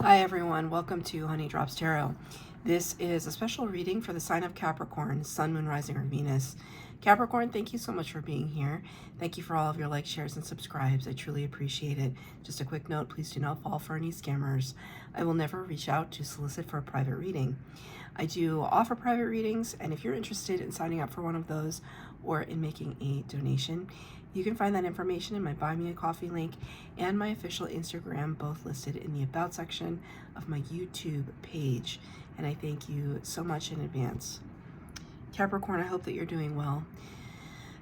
Hi everyone, welcome to Honey Drops Tarot. This is a special reading for the sign of Capricorn, Sun, Moon, Rising, or Venus. Capricorn, thank you so much for being here. Thank you for all of your likes, shares, and subscribes. I truly appreciate it. Just a quick note, please do not fall for any scammers. I will never reach out to solicit for a private reading. I do offer private readings, and if you're interested in signing up for one of those or in making a donation, you can find that information in my Buy Me a Coffee link and my official Instagram, both listed in the About section of my YouTube page. And I thank you so much in advance. Capricorn, I hope that you're doing well.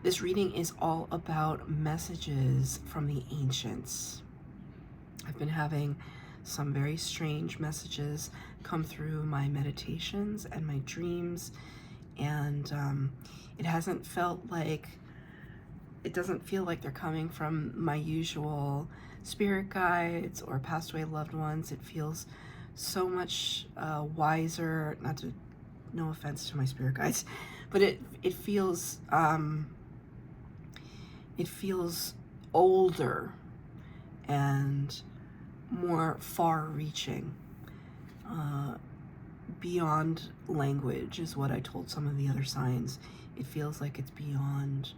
This reading is all about messages from the ancients. I've been having some very strange messages come through my meditations and my dreams, and it doesn't feel like they're coming from my usual spirit guides or passed away loved ones. It feels so much wiser, no offense to my spirit guides, but it feels older and more far-reaching, beyond language is what I told some of the other signs. It feels like it's beyond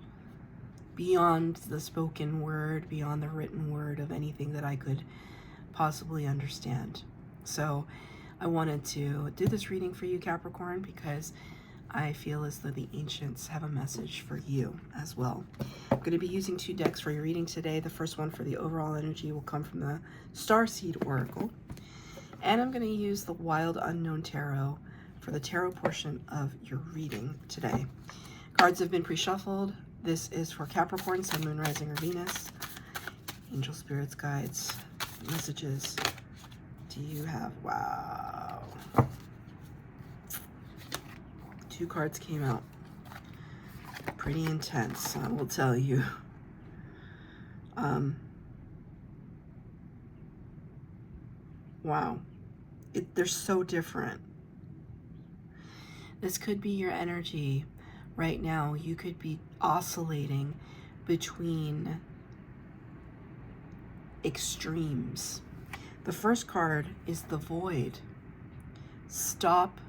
the spoken word, beyond the written word of anything that I could possibly understand. So I wanted to do this reading for you, Capricorn, because I feel as though the ancients have a message for you as well. I'm going to be using two decks for your reading today. The first one for the overall energy will come from the Starseed Oracle. And I'm going to use the Wild Unknown Tarot for the tarot portion of your reading today. Cards have been pre-shuffled. This is for Capricorn, Sun, Moon, Rising, or Venus. Angel, spirits, guides, messages do you have? Wow. Two cards came out. Pretty intense, I will tell you. Wow. They're so different. This could be your energy right now. You could be oscillating between extremes. The first card is the Void. Stop,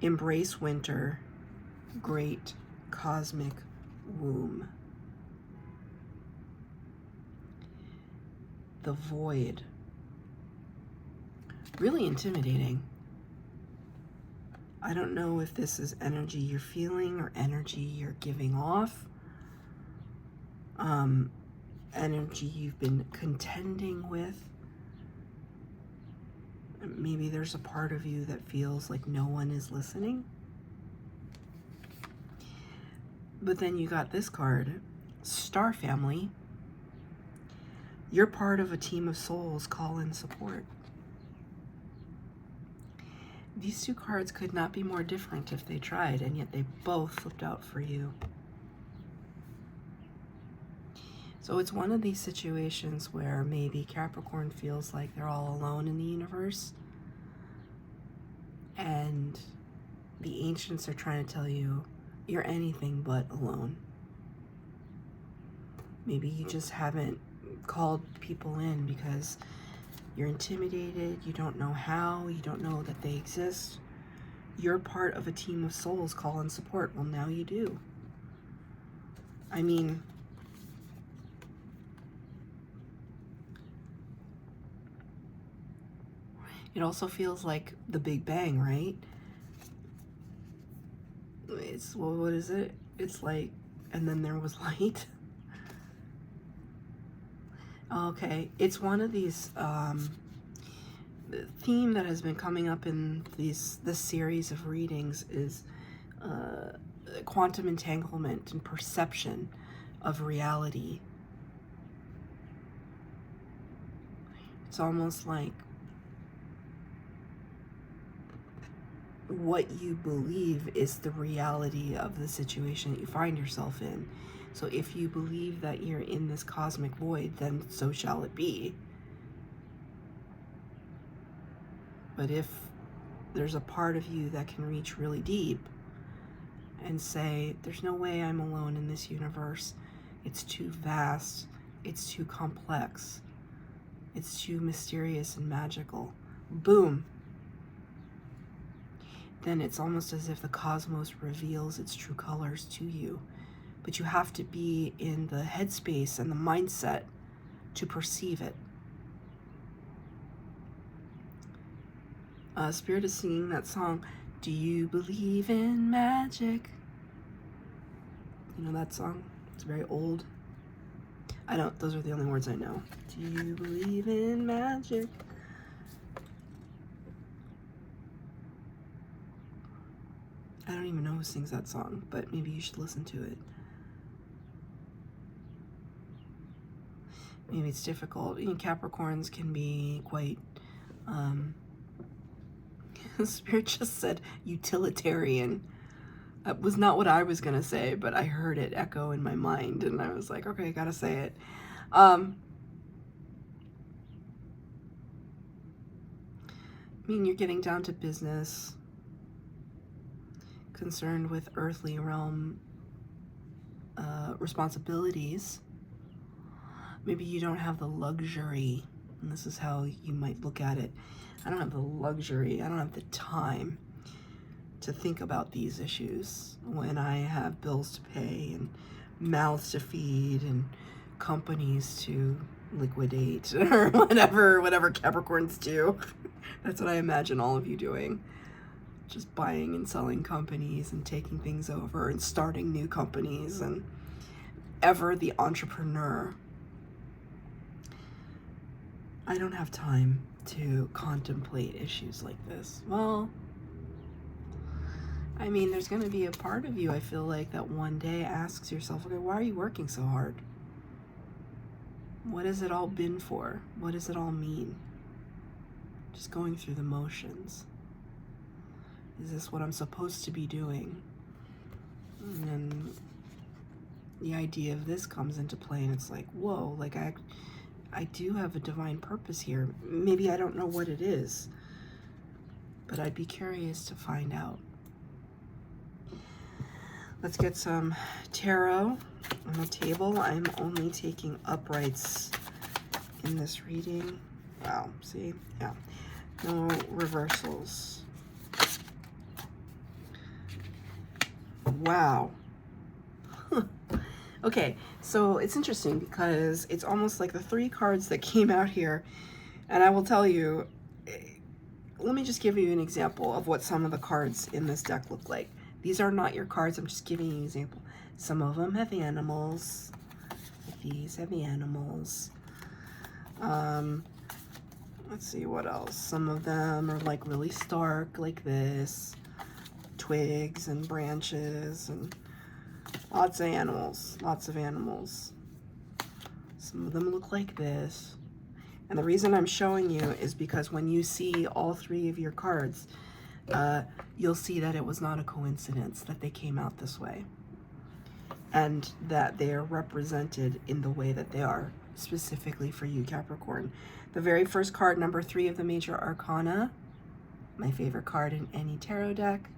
embrace winter, great cosmic womb. The Void. Really intimidating. I don't know if this is energy you're feeling or energy you're giving off. Energy you've been contending with. Maybe there's a part of you that feels like no one is listening. But then you got this card, Star Family. You're part of a team of souls, call in support. These two cards could not be more different if they tried, and yet they both flipped out for you. So it's one of these situations where maybe Capricorn feels like they're all alone in the universe, and the ancients are trying to tell you you're anything but alone. Maybe you just haven't called people in because you're intimidated, you don't know how, you don't know that they exist. You're part of a team of souls, call in support. Well, now you do. I mean, it also feels like the Big Bang, right? It's, well, what is it? It's like, and then there was light. Okay, it's one of these, the theme that has been coming up in this series of readings is quantum entanglement and perception of reality. It's almost like what you believe is the reality of the situation that you find yourself in. So if you believe that you're in this cosmic void, then so shall it be. But if there's a part of you that can reach really deep and say, there's no way I'm alone in this universe. It's too vast. It's too complex. It's too mysterious and magical. boom, then it's almost as if the cosmos reveals its true colors to you. But you have to be in the headspace and the mindset to perceive it. Spirit is singing that song, Do You Believe in Magic? You know that song? It's very old. I don't, those are the only words I know. Do you believe in magic? I don't even know who sings that song, but maybe you should listen to it. Maybe it's difficult. You know, Capricorns can be quite, Spirit just said utilitarian. That was not what I was going to say, but I heard it echo in my mind, and I was like, okay, I got to say it. I mean, you're getting down to business, concerned with earthly realm responsibilities. Maybe you don't have the luxury, and this is how you might look at it. I don't have the luxury, I don't have the time to think about these issues when I have bills to pay and mouths to feed and companies to liquidate or whatever Capricorns do. That's what I imagine all of you doing. Just buying and selling companies and taking things over and starting new companies and ever the entrepreneur. I don't have time to contemplate issues like this. Well, I mean, there's going to be a part of you, I feel like, that one day asks yourself, okay, why are you working so hard? What has it all been for? What does it all mean? Just going through the motions. Is this what I'm supposed to be doing? And the idea of this comes into play, and it's like, whoa, like I do have a divine purpose here. Maybe I don't know what it is, but I'd be curious to find out. Let's get some tarot on the table. I'm only taking uprights in this reading. Wow, see? Yeah. No reversals. Wow. Okay, so it's interesting because it's almost like the three cards that came out here, and I will tell you, let me just give you an example of what some of the cards in this deck look like. These are not your cards, I'm just giving you an example. Some of them have animals. These have animals. Let's see what else. Some of them are like really stark, like this. Twigs and branches and lots of animals, lots of animals. Some of them look like this. And the reason I'm showing you is because when you see all three of your cards, you'll see that it was not a coincidence that they came out this way. And that they are represented in the way that they are, specifically for you, Capricorn. The very first card, number 3 of the Major Arcana, my favorite card in any tarot deck,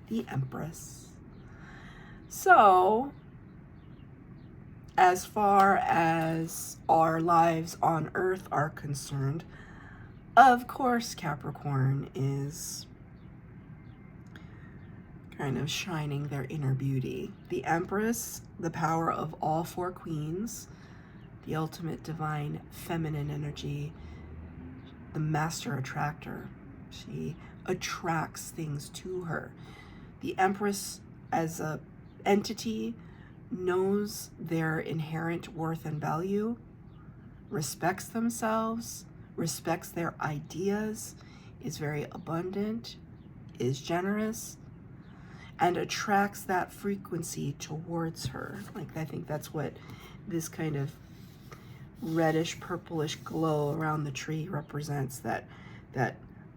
the Empress. So, as far as our lives on Earth are concerned, of course Capricorn is kind of shining their inner beauty. The Empress, the power of all 4 queens, the ultimate divine feminine energy, the master attractor. She attracts things to her. The Empress as a entity knows their inherent worth and value, respects themselves, respects their ideas, is very abundant, is generous, and attracts that frequency towards her. Like, I think that's what this kind of reddish purplish glow around the tree represents, that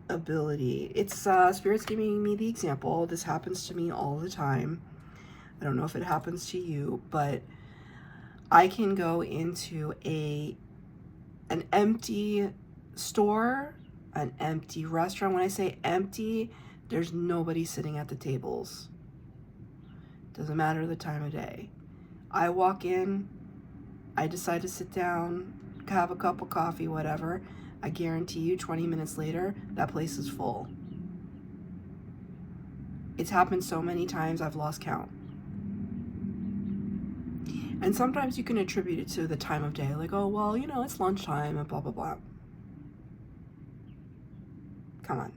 ability. It's Spirit's giving me the example. This happens to me all the time. I don't know if it happens to you, but I can go into an empty store, an empty restaurant. When I say empty, there's nobody sitting at the tables. Doesn't matter the time of day. I walk in, I decide to sit down, have a cup of coffee, whatever. I guarantee you 20 minutes later, that place is full. It's happened so many times, I've lost count. And sometimes you can attribute it to the time of day, like, oh, well, you know, it's lunchtime and blah, blah, blah. Come on.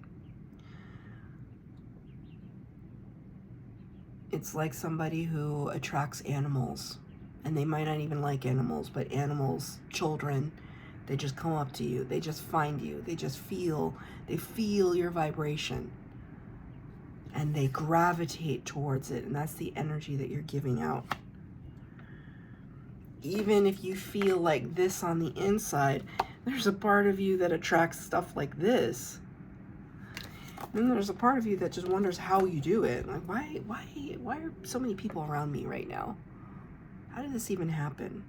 It's like somebody who attracts animals, and they might not even like animals, but animals, children, they just come up to you. They just find you. They just feel your vibration, and they gravitate towards it, and that's the energy that you're giving out. Even if you feel like this on the inside, there's a part of you that attracts stuff like this. Then there's a part of you that just wonders how you do it. Like, why are so many people around me right now? How did this even happen?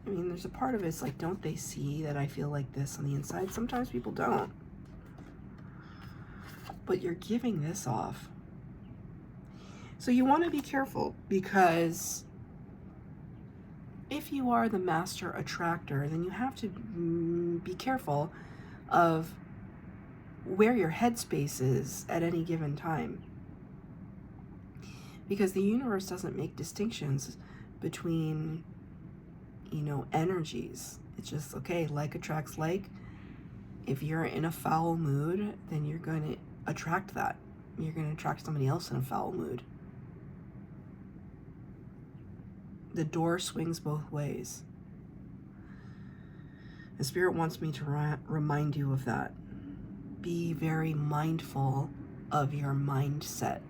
I mean, there's a part of it's like, don't they see that I feel like this on the inside? Sometimes people don't. But you're giving this off. So you want to be careful, because if you are the master attractor, then you have to be careful of where your headspace is at any given time. Because the universe doesn't make distinctions between, you know, energies. It's just, okay, like attracts like. If you're in a foul mood, then you're going to attract that. You're going to attract somebody else in a foul mood. The door swings both ways. The Spirit wants me to remind you of that. Be very mindful of your mindset.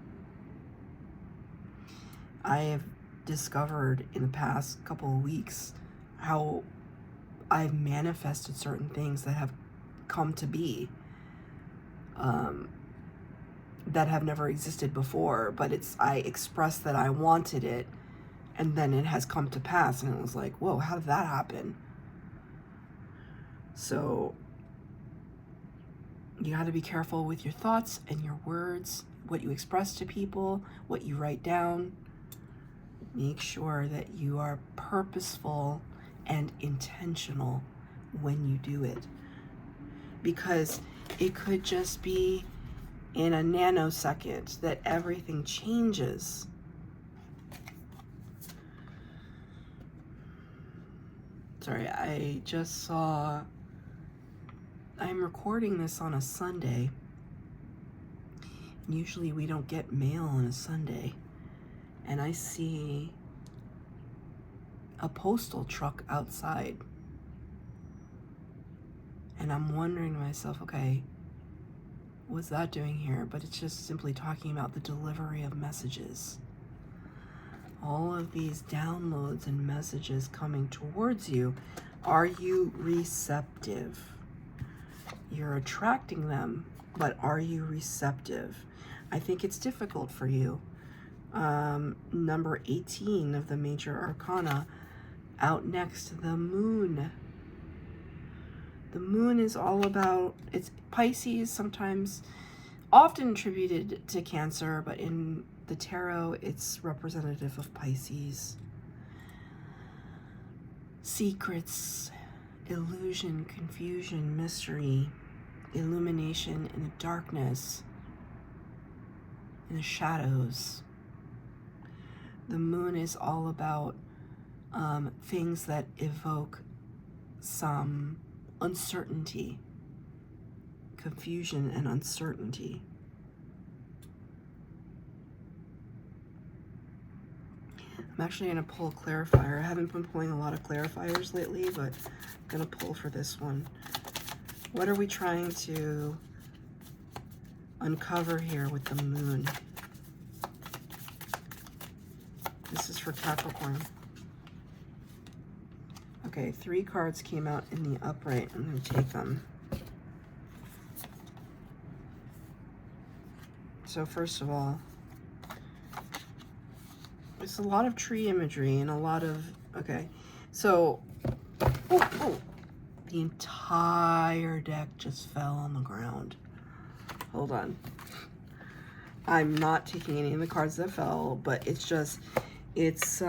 I have discovered in the past couple of weeks how I've manifested certain things that have come to be, that have never existed before, but I expressed that I wanted it, and then it has come to pass, and it was like, whoa, how did that happen? So you got to be careful with your thoughts and your words, what you express to people, what you write down. Make sure that you are purposeful and intentional when you do it, because it could just be in a nanosecond that everything changes. Sorry, I just saw, I'm recording this on a Sunday. Usually we don't get mail on a Sunday. And I see a postal truck outside. And I'm wondering to myself, okay, what's that doing here? But it's just simply talking about the delivery of messages. All of these downloads and messages coming towards you. Are you receptive? You're attracting them, but are you receptive? I think it's difficult for you. Number 18 of the major arcana, out next, the moon. The moon is all about, it's Pisces, sometimes often attributed to Cancer, but in the tarot, it's representative of Pisces. Secrets, illusion, confusion, mystery, illumination in the darkness, in the shadows. The moon is all about things that evoke some uncertainty, confusion and uncertainty. I'm actually going to pull a clarifier. I haven't been pulling a lot of clarifiers lately, but I'm going to pull for this one. What are we trying to uncover here with the moon? This is for Capricorn. Okay, 3 cards came out in the upright. I'm going to take them. So first of all, there's a lot of tree imagery and a lot of, okay, so, the entire deck just fell on the ground. Hold on. I'm not taking any of the cards that fell, but it's just, it's,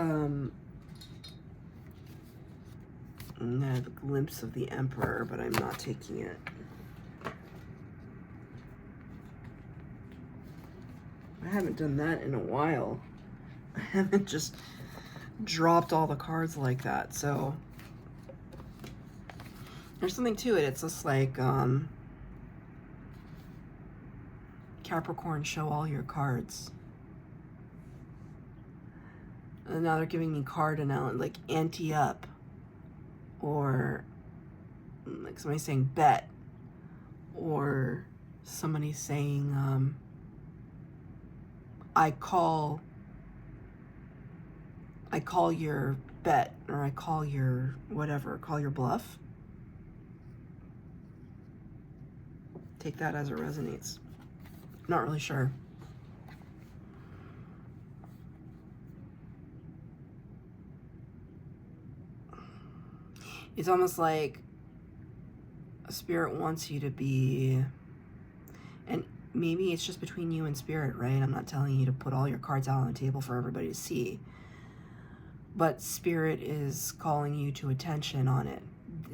I have a glimpse of the Emperor, but I'm not taking it. I haven't done that in a while. I haven't just dropped all the cards like that. So there's something to it. It's just like Capricorn, show all your cards. And now they're giving me card analogy, like ante up, or like somebody saying bet, or somebody saying I call your bet, or I call your whatever, call your bluff. Take that as it resonates. Not really sure. It's almost like a spirit wants you to be, and maybe it's just between you and spirit, right? I'm not telling you to put all your cards out on the table for everybody to see, but spirit is calling you to attention on it.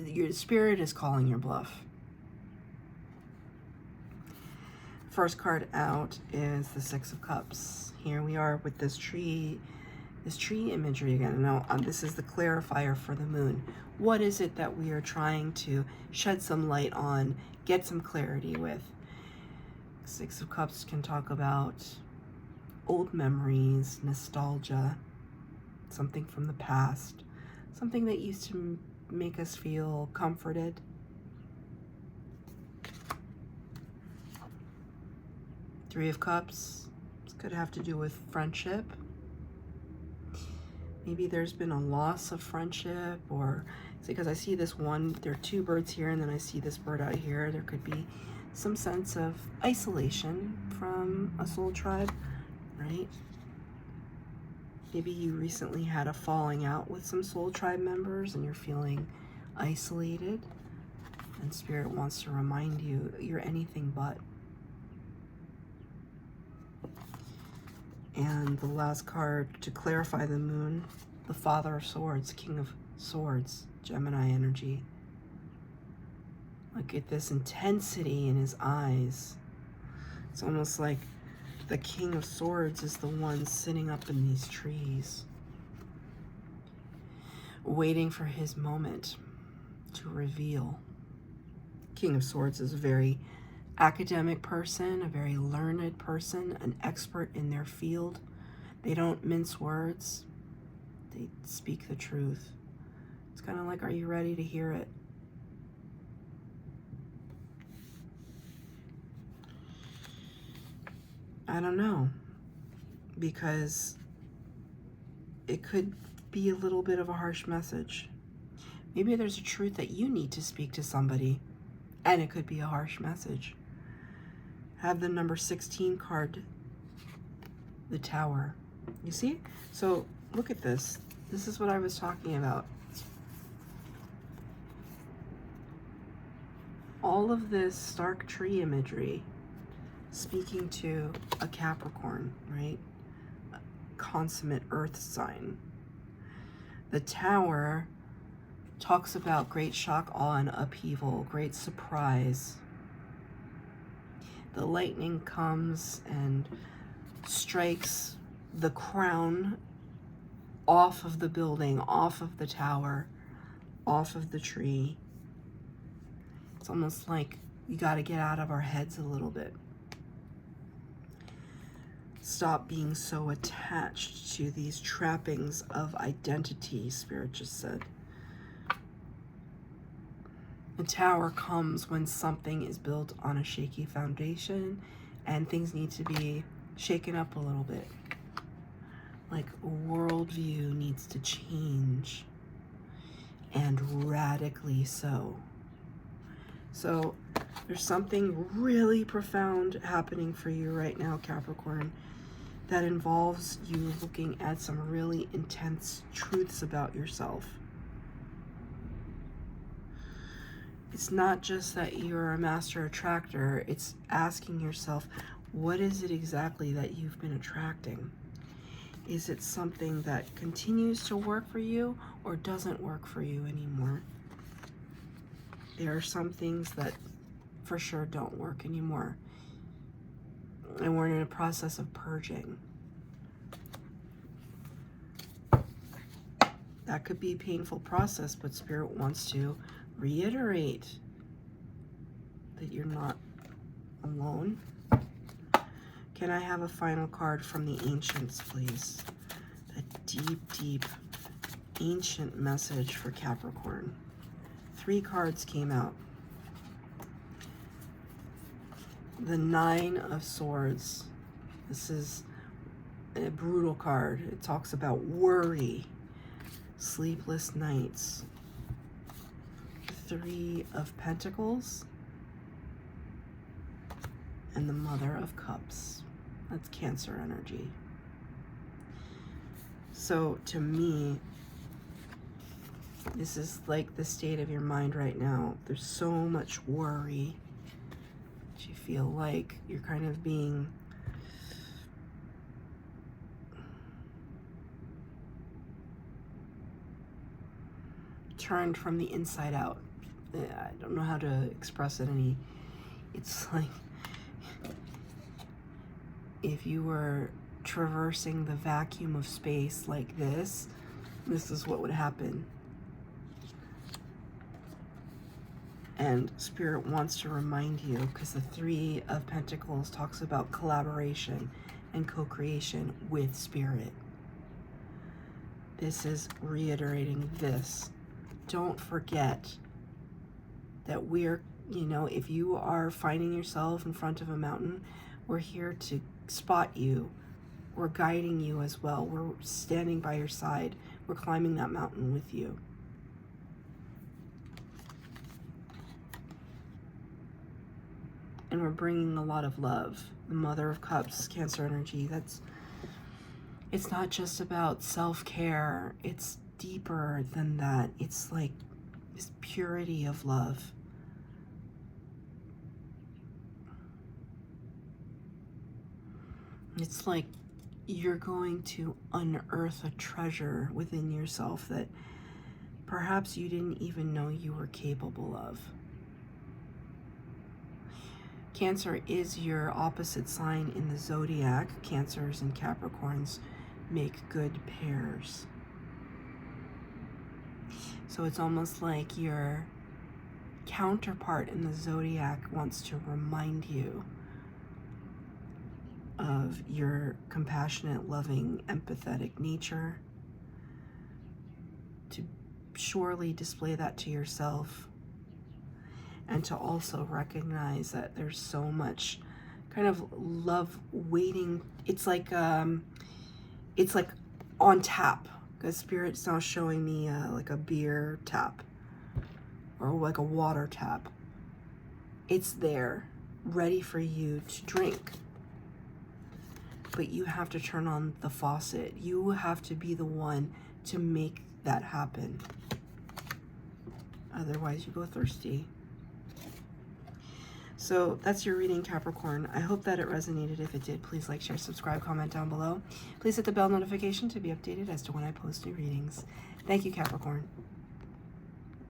Your spirit is calling your bluff. First card out is the Six of Cups. Here we are with this tree imagery again. Now, this is the clarifier for the moon. What is it that we are trying to shed some light on, get some clarity with? Six of Cups can talk about old memories, nostalgia, something from the past, something that used to make us feel comforted. Three of Cups, this could have to do with friendship. Maybe there's been a loss of friendship, or because I see this one, there are two birds here, and then I see this bird out here. There could be some sense of isolation from a soul tribe, right? Maybe you recently had a falling out with some soul tribe members and you're feeling isolated, and Spirit wants to remind you you're anything but. And the last card to clarify the moon, the Father of Swords, King of Swords, Gemini energy. Look at this intensity in his eyes. It's almost like the King of Swords is the one sitting up in these trees, waiting for his moment to reveal. King of Swords is a very academic person, a very learned person, an expert in their field. They don't mince words. They speak the truth. It's kind of like, are you ready to hear it? I don't know, because it could be a little bit of a harsh message. Maybe there's a truth that you need to speak to somebody, and it could be a harsh message. Have the number 16 card, the Tower. You see? So look at this. This is what I was talking about. All of this stark tree imagery speaking to a Capricorn, right? A consummate earth sign. The Tower talks about great shock, awe, and upheaval, great surprise. The lightning comes and strikes the crown off of the building, off of the tower, off of the tree. It's almost like we got to get out of our heads a little bit. Stop being so attached to these trappings of identity, Spirit just said. The Tower comes when something is built on a shaky foundation and things need to be shaken up a little bit. Like a worldview needs to change, and radically so. So there's something really profound happening for you right now, Capricorn, that involves you looking at some really intense truths about yourself. It's not just that you're a master attractor, it's asking yourself, what is it exactly that you've been attracting? Is it something that continues to work for you or doesn't work for you anymore? There are some things that for sure don't work anymore. And we're in a process of purging. That could be a painful process, but Spirit wants to reiterate that you're not alone. Can I have a final card from the ancients, please? A deep, deep, ancient message for Capricorn. 3 cards came out. The 9 of Swords. This is a brutal card. It talks about worry, sleepless nights. 3 of Pentacles. And the Mother of Cups. That's Cancer energy. So to me, this is like the state of your mind right now. There's so much worry. You feel like you're kind of being turned from the inside out. I don't know how to express it any. It's like if you were traversing the vacuum of space like this is what would happen. And Spirit wants to remind you, because the 3 of Pentacles talks about collaboration and co-creation with Spirit. This is reiterating this. Don't forget that we're, you know, if you are finding yourself in front of a mountain, we're here to spot you. We're guiding you as well. We're standing by your side. We're climbing that mountain with you. And we're bringing a lot of love. The Mother of Cups, Cancer energy. It's not just about self-care. It's deeper than that. It's like this purity of love. It's like you're going to unearth a treasure within yourself that perhaps you didn't even know you were capable of. Cancer is your opposite sign in the zodiac. Cancers and Capricorns make good pairs. So it's almost like your counterpart in the zodiac wants to remind you of your compassionate, loving, empathetic nature, to surely display that to yourself, and to also recognize that there's so much kind of love waiting. It's like on tap, because Spirit's now showing me like a beer tap or like a water tap. It's there, ready for you to drink. But you have to turn on the faucet. You have to be the one to make that happen. Otherwise, you go thirsty. So that's your reading, Capricorn. I hope that it resonated. If it did, please like, share, subscribe, comment down below. Please hit the bell notification to be updated as to when I post new readings. Thank you, Capricorn.